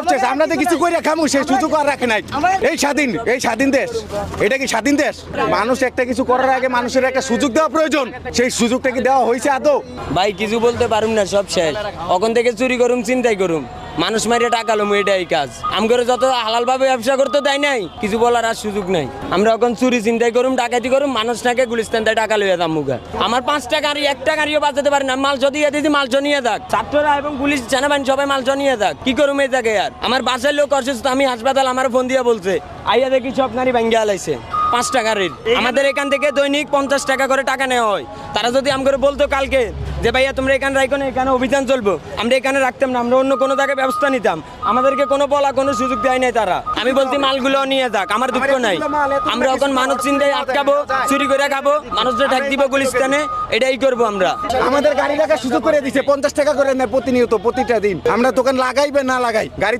সব শেষ, আমরা তো কিছু করে খামু, সেই সুযোগ আর রাখে নাই। এই স্বাধীন দেশ, এটা কি স্বাধীন দেশ? মানুষ একটা কিছু করার আগে মানুষের একটা সুযোগ দেওয়া প্রয়োজন, সেই সুযোগটা কি দেওয়া হয়েছে আদৌ? ভাই কিছু বলতে পারুম না, সব শেষ। ওখান থেকে চুরি করুম, চিন্তাই করুম, মানুষ মারিয়ে টাকা লম, এটাই কাজ। আমগরে যত হালাল ভাবে ব্যবসা করতে দেয় নাই, কিছু বলার আর সুযোগ নাই। আমরা এখন চুরি চিন্তাই করুম, ডাকাতি করুম, মানুষ নাকি গুলিস্তান দেয় টাকা লইয়া দাম মুখা। আমার 5টা গাড়ি, একটা গাড়িও বাঁচাতে পারি না। মাল যদি দিদি মাল নিয়ে থাক, ছাত্ররা এবং পুলিশ সেনাবাহিনী সবাই মাল নিয়ে থাক, কি করুম এই জায়গায়? আর আমার বাসার লোক অসুস্থ, আমি হাসপাতাল, আমার ফোন দিয়ে বলছে আইয়া দেখি সব গাড়ি ভাঙ্গিয়া আলাইছে। 5টা গাড়ির আমাদের এখান থেকে দৈনিক 50 টাকা করে টাকা নেওয়া হয়। তারা যদি আমগরে বলতো কালকে যে ভাইয়া তোমরা এখানে রাখো না, এখানে অভিযান চলবো, আমরা এখানে রাখতাম না, আমরা অন্য কোনো জায়গায় ব্যবস্থা নিতাম। আমাদেরকে কোনো বলা, কোনো সুযোগ দেয় নাই তারা। আমি বলছি মালগুলো নিয়ে যাক, আমার দুঃখ নাই। আমরা এখন মানুষ চিন্তায় আটকাবো, চুরি করে খাবো, মানুষদের ঠেক দিব গুলিস্তানে, এটাই করবো আমরা। আমাদের গাড়ি রাখার সুযোগ করে দিচ্ছে, 50 টাকা করে নেয় প্রতিনিয়ত, প্রতিটা দিন। আমরা দোকান লাগাইবে না লাগাই গাড়ি